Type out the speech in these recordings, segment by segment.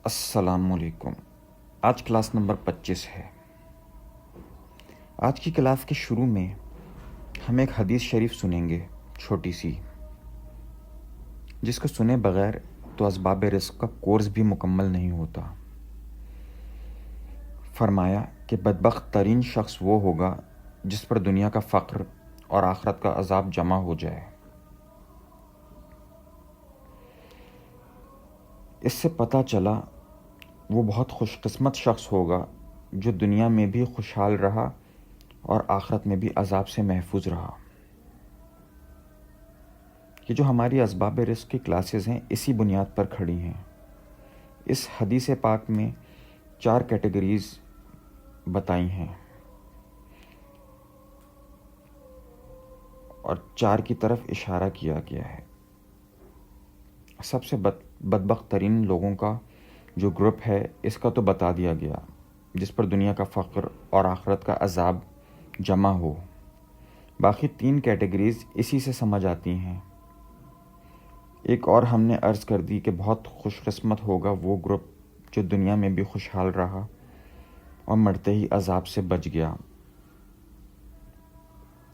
السلام علیکم۔ آج کلاس نمبر 25 ہے۔ آج کی کلاس کے شروع میں ہم ایک حدیث شریف سنیں گے، چھوٹی سی، جس کو سنے بغیر تو اسباب رزق کا کورس بھی مکمل نہیں ہوتا۔ فرمایا کہ بدبخت ترین شخص وہ ہوگا جس پر دنیا کا فقر اور آخرت کا عذاب جمع ہو جائے۔ اس سے پتہ چلا وہ بہت خوش قسمت شخص ہوگا جو دنیا میں بھی خوشحال رہا اور آخرت میں بھی عذاب سے محفوظ رہا۔ یہ جو ہماری اسباب رزق کی کلاسز ہیں اسی بنیاد پر کھڑی ہیں۔ اس حدیث پاک میں 4 کیٹیگریز بتائی ہیں اور 4 کی طرف اشارہ کیا گیا ہے۔ سب سے بدبخت ترین لوگوں کا جو گروپ ہے اس کا تو بتا دیا گیا، جس پر دنیا کا فقر اور آخرت کا عذاب جمع ہو۔ باقی 3 کیٹیگریز اسی سے سمجھ آتی ہیں۔ ایک اور ہم نے عرض کر دی کہ بہت خوش قسمت ہوگا وہ گروپ جو دنیا میں بھی خوشحال رہا اور مرتے ہی عذاب سے بچ گیا۔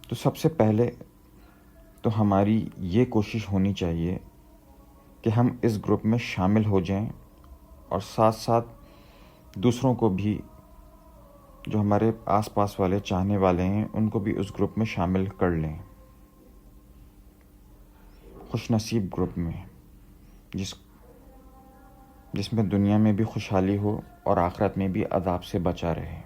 تو سب سے پہلے تو ہماری یہ کوشش ہونی چاہیے کہ ہم اس گروپ میں شامل ہو جائیں اور ساتھ ساتھ دوسروں کو بھی، جو ہمارے آس پاس والے چاہنے والے ہیں، ان کو بھی اس گروپ میں شامل کر لیں، خوش نصیب گروپ میں، جس میں دنیا میں بھی خوشحالی ہو اور آخرت میں بھی عذاب سے بچا رہے۔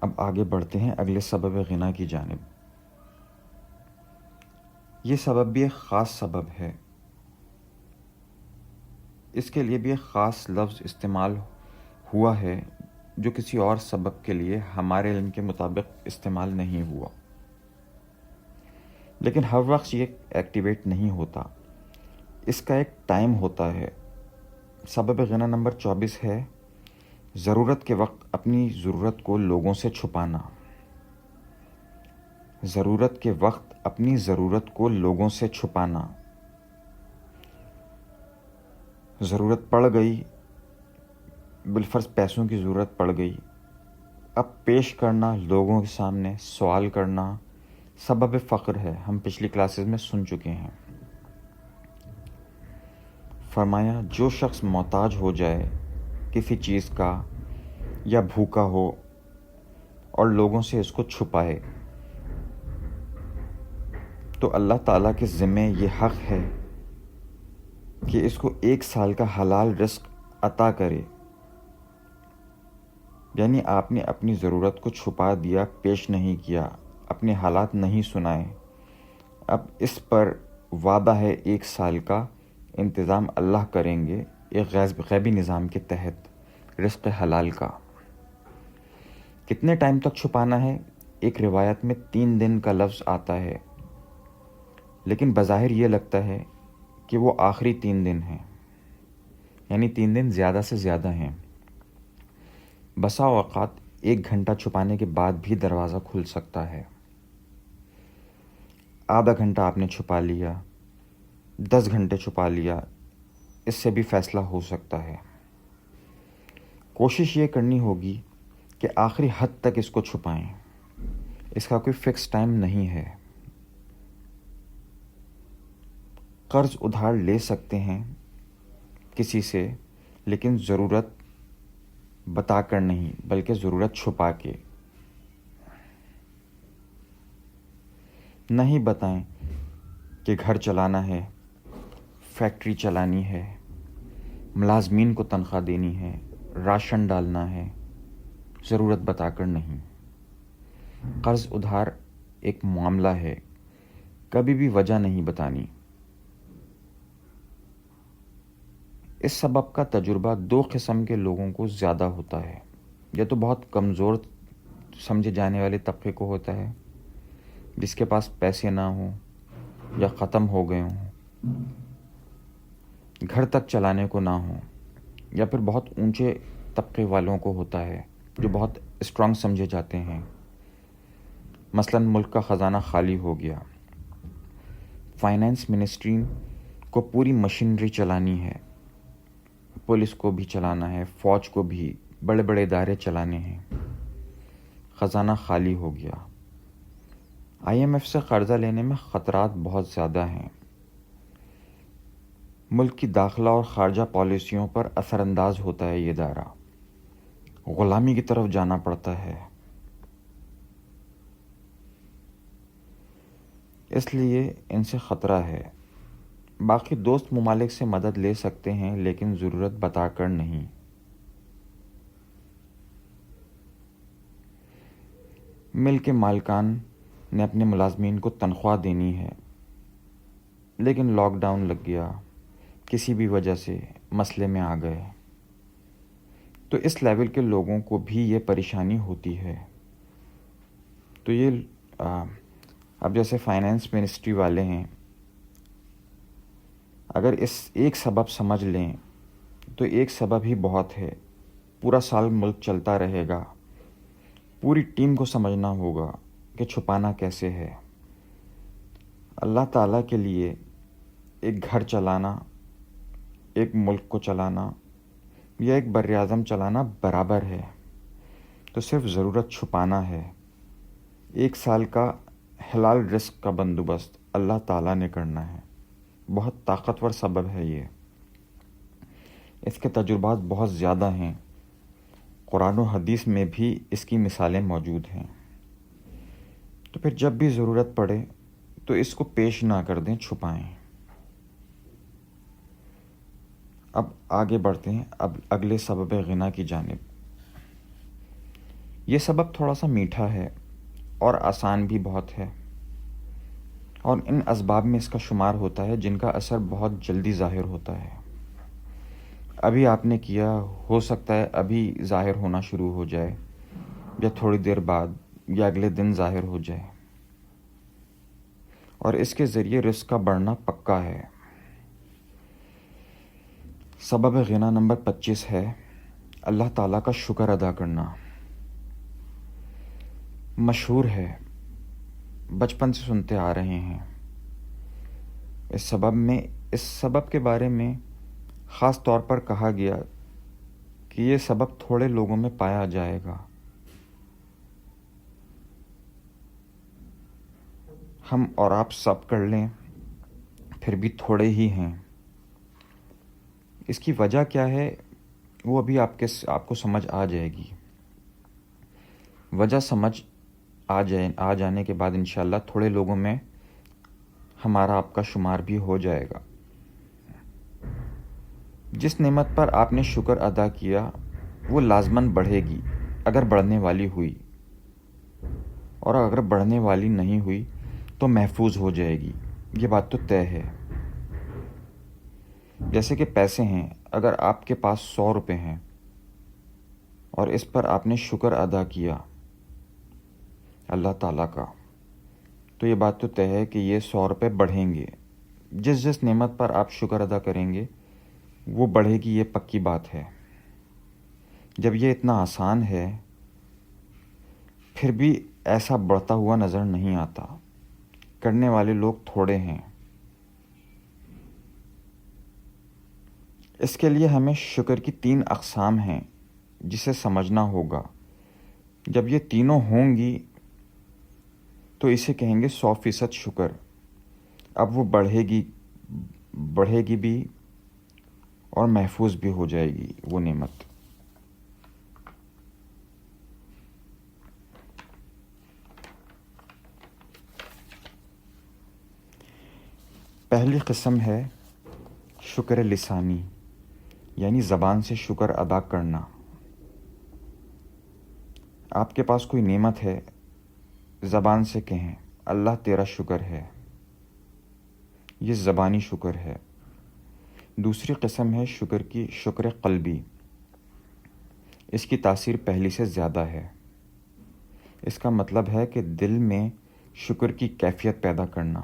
اب آگے بڑھتے ہیں اگلے سبب غنا کی جانب۔ یہ سبب بھی ایک خاص سبب ہے۔ اس کے لیے بھی ایک خاص لفظ استعمال ہوا ہے جو کسی اور سبب کے لیے ہمارے علم کے مطابق استعمال نہیں ہوا، لیکن ہر وقت یہ ایکٹیویٹ نہیں ہوتا، اس کا ایک ٹائم ہوتا ہے۔ سبب غنا نمبر 24 ہے ضرورت کے وقت اپنی ضرورت کو لوگوں سے چھپانا۔ ضرورت کے وقت اپنی ضرورت کو لوگوں سے چھپانا۔ ضرورت پڑ گئی، بالفرض پیسوں کی ضرورت پڑ گئی، اب پیش کرنا لوگوں کے سامنے، سوال کرنا سبب فقر ہے۔ ہم پچھلی کلاسز میں سن چکے ہیں۔ فرمایا جو شخص محتاج ہو جائے کسی چیز کا یا بھوکا ہو اور لوگوں سے اس کو چھپائے تو اللہ تعالیٰ کے ذمے یہ حق ہے کہ اس کو 1 سال کا حلال رزق عطا کرے۔ یعنی آپ نے اپنی ضرورت کو چھپا دیا، پیش نہیں کیا، اپنے حالات نہیں سنائے، اب اس پر وعدہ ہے 1 سال کا انتظام اللہ کریں گے، ایک غیبی نظام کے تحت رزق حلال کا۔ کتنے ٹائم تک چھپانا ہے؟ ایک روایت میں 3 دن کا لفظ آتا ہے، لیکن بظاہر یہ لگتا ہے کہ وہ آخری 3 دن ہیں، یعنی 3 دن زیادہ سے زیادہ ہیں۔ بسا اوقات 1 گھنٹہ چھپانے کے بعد بھی دروازہ کھل سکتا ہے۔ آدھا گھنٹہ آپ نے چھپا لیا، 10 گھنٹے چھپا لیا، اس سے بھی فیصلہ ہو سکتا ہے۔ کوشش یہ کرنی ہوگی کہ آخری حد تک اس کو چھپائیں۔ اس کا کوئی فکس ٹائم نہیں ہے۔ قرض ادھار لے سکتے ہیں کسی سے، لیکن ضرورت بتا کر نہیں، بلکہ ضرورت چھپا کے۔ نہیں بتائیں کہ گھر چلانا ہے، فیکٹری چلانی ہے، ملازمین کو تنخواہ دینی ہے، راشن ڈالنا ہے، ضرورت بتا کر نہیں۔ قرض ادھار ایک معاملہ ہے، کبھی بھی وجہ نہیں بتانی۔ اس سبب کا تجربہ 2 قسم کے لوگوں کو زیادہ ہوتا ہے۔ یا تو بہت کمزور سمجھے جانے والے طبقے کو ہوتا ہے، جس کے پاس پیسے نہ ہوں یا ختم ہو گئے ہوں، گھر تک چلانے کو نہ ہوں، یا پھر بہت اونچے طبقے والوں کو ہوتا ہے جو بہت اسٹرانگ سمجھے جاتے ہیں۔ مثلا ملک کا خزانہ خالی ہو گیا، فائنانس منسٹری کو پوری مشینری چلانی ہے، پولیس کو بھی چلانا ہے، فوج کو بھی، بڑے بڑے ادارے چلانے ہیں۔ خزانہ خالی ہو گیا۔ IMF سے قرضہ لینے میں خطرات بہت زیادہ ہیں۔ ملک کی داخلہ اور خارجہ پالیسیوں پر اثر انداز ہوتا ہے یہ ادارہ، غلامی کی طرف جانا پڑتا ہے۔ اس لیے ان سے خطرہ ہے۔ باقی دوست ممالک سے مدد لے سکتے ہیں لیکن ضرورت بتا کر نہیں۔ مل کے مالکان نے اپنے ملازمین کو تنخواہ دینی ہے، لیکن لاک ڈاؤن لگ گیا، کسی بھی وجہ سے مسئلے میں آ گئے، تو اس لیول کے لوگوں کو بھی یہ پریشانی ہوتی ہے۔ تو یہ اب جیسے فائنانس منسٹری والے ہیں، اگر اس ایک سبب سمجھ لیں تو ایک سبب ہی بہت ہے، پورا سال ملک چلتا رہے گا۔ پوری ٹیم کو سمجھنا ہوگا کہ چھپانا کیسے ہے۔ اللہ تعالیٰ کے لیے ایک گھر چلانا، ایک ملک کو چلانا یا ایک بر اعظم چلانا برابر ہے، تو صرف ضرورت چھپانا ہے۔ ایک سال کا حلال رزق کا بندوبست اللہ تعالیٰ نے کرنا ہے۔ بہت طاقتور سبب ہے یہ، اس کے تجربات بہت زیادہ ہیں، قرآن و حدیث میں بھی اس کی مثالیں موجود ہیں۔ تو پھر جب بھی ضرورت پڑے تو اس کو پیش نہ کر دیں، چھپائیں۔ اب آگے بڑھتے ہیں اگلے سبب غنا کی جانب۔ یہ سبب تھوڑا سا میٹھا ہے اور آسان بھی بہت ہے، اور ان اسباب میں اس کا شمار ہوتا ہے جن کا اثر بہت جلدی ظاہر ہوتا ہے۔ ابھی آپ نے کیا، ہو سکتا ہے ابھی ظاہر ہونا شروع ہو جائے، یا تھوڑی دیر بعد، یا اگلے دن ظاہر ہو جائے، اور اس کے ذریعے رزق کا بڑھنا پکا ہے۔ سبب غنا نمبر 25 ہے اللہ تعالیٰ کا شکر ادا کرنا۔ مشہور ہے، بچپن سے سنتے آ رہے ہیں۔ اس سبب کے بارے میں خاص طور پر کہا گیا کہ یہ سبب تھوڑے لوگوں میں پایا جائے گا۔ ہم اور آپ سب کر لیں، پھر بھی تھوڑے ہی ہیں۔ اس کی وجہ کیا ہے وہ ابھی آپ کو سمجھ آ جائے گی۔ وجہ سمجھ آ جانے کے بعد انشاءاللہ تھوڑے لوگوں میں ہمارا آپ کا شمار بھی ہو جائے گا۔ جس نعمت پر آپ نے شکر ادا کیا وہ لازماً بڑھے گی اگر بڑھنے والی ہوئی، اور اگر بڑھنے والی نہیں ہوئی تو محفوظ ہو جائے گی۔ یہ بات تو طے ہے۔ جیسے کہ پیسے ہیں، اگر آپ کے پاس 100 روپے ہیں اور اس پر آپ نے شکر ادا کیا اللہ تعالیٰ کا، تو یہ بات تو طے ہے کہ یہ 100 روپے بڑھیں گے۔ جس نعمت پر آپ شکر ادا کریں گے وہ بڑھے گی، یہ پکی بات ہے۔ جب یہ اتنا آسان ہے پھر بھی ایسا بڑھتا ہوا نظر نہیں آتا، کرنے والے لوگ تھوڑے ہیں۔ اس کے لیے ہمیں شکر کی 3 اقسام ہیں جسے سمجھنا ہوگا۔ جب یہ تینوں ہوں گی تو اسے کہیں گے 100% شکر۔ اب وہ بڑھے گی بھی اور محفوظ بھی ہو جائے گی وہ نعمت۔ پہلی قسم ہے شکر لسانی، یعنی زبان سے شکر ادا کرنا۔ آپ کے پاس کوئی نعمت ہے، زبان سے کہیں اللہ تیرا شکر ہے، یہ زبانی شکر ہے۔ دوسری قسم ہے شکر قلبی، اس کی تاثیر پہلی سے زیادہ ہے۔ اس کا مطلب ہے کہ دل میں شکر کی کیفیت پیدا کرنا،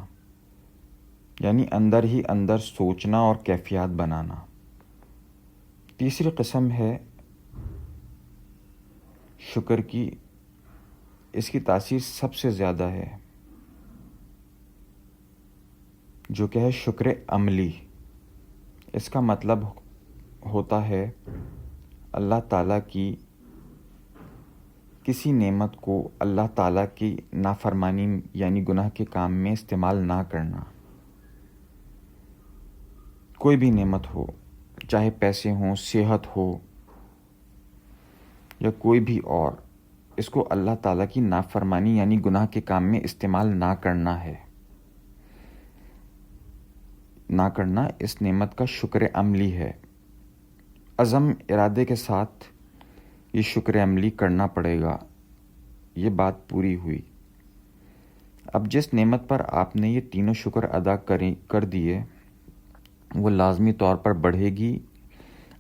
یعنی اندر ہی اندر سوچنا اور کیفیات بنانا۔ تیسری قسم ہے شکر کی، اس کی تاثیر سب سے زیادہ ہے، جو کہ ہے شکر عملی، اس کا مطلب ہوتا ہے اللہ تعالیٰ کی کسی نعمت کو اللہ تعالیٰ کی نافرمانی یعنی گناہ کے کام میں استعمال نہ کرنا. کوئی بھی نعمت ہو، چاہے پیسے ہوں، صحت ہو یا کوئی بھی اور، اس کو اللہ تعالیٰ کی نافرمانی یعنی گناہ کے کام میں استعمال نہ کرنا ہے. نہ کرنا اس نعمت کا شکر عملی ہے. عزم ارادے کے ساتھ یہ شکر عملی کرنا پڑے گا. یہ بات پوری ہوئی. اب جس نعمت پر آپ نے یہ تینوں شکر ادا کر دیے وہ لازمی طور پر بڑھے گی.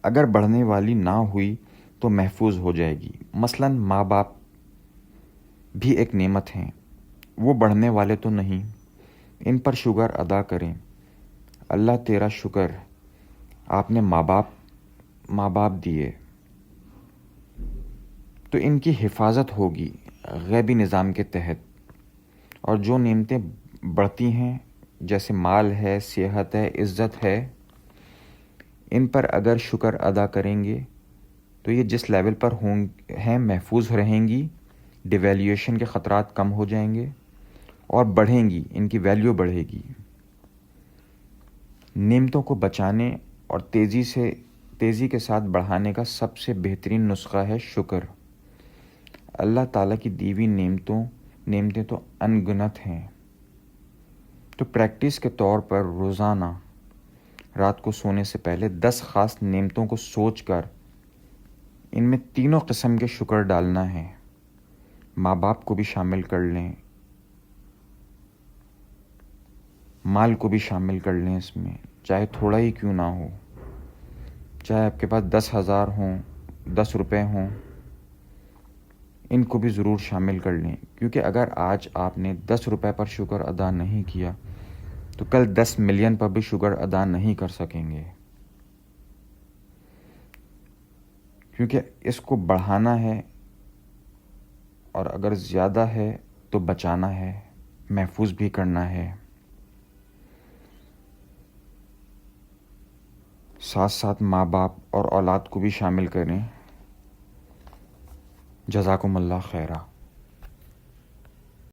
اگر بڑھنے والی نہ ہوئی تو محفوظ ہو جائے گی. مثلا ماں باپ بھی ایک نعمت ہیں، وہ بڑھنے والے تو نہیں. ان پر شکر ادا کریں. اللہ تیرا شکر، آپ نے ماں باپ دیے تو ان کی حفاظت ہوگی غیبی نظام کے تحت. اور جو نعمتیں بڑھتی ہیں جیسے مال ہے، صحت ہے، عزت ہے، ان پر اگر شکر ادا کریں گے تو یہ جس لیول پر ہیں محفوظ رہیں گی. ڈیویلیویشن کے خطرات کم ہو جائیں گے اور بڑھیں گی، ان کی ویلیو بڑھے گی. نعمتوں کو بچانے اور تیزی کے ساتھ بڑھانے کا سب سے بہترین نسخہ ہے شکر. اللہ تعالیٰ کی دی ہوئی نعمتیں تو ان گنت ہیں. تو پریکٹس کے طور پر روزانہ رات کو سونے سے پہلے 10 خاص نعمتوں کو سوچ کر ان میں تینوں قسم کے شکر ڈالنا ہے. ماں باپ کو بھی شامل کر لیں، مال کو بھی شامل کر لیں اس میں، چاہے تھوڑا ہی کیوں نہ ہو. چاہے آپ کے پاس 10,000 ہوں، 10 روپے ہوں، ان کو بھی ضرور شامل کر لیں. کیونکہ اگر آج آپ نے 10 روپے پر شکر ادا نہیں کیا تو کل 10 ملین پر بھی شکر ادا نہیں کر سکیں گے. کیونکہ اس کو بڑھانا ہے اور اگر زیادہ ہے تو بچانا ہے، محفوظ بھی کرنا ہے. ساتھ ساتھ ماں باپ اور اولاد کو بھی شامل کریں. جزاکم اللہ خیرہ.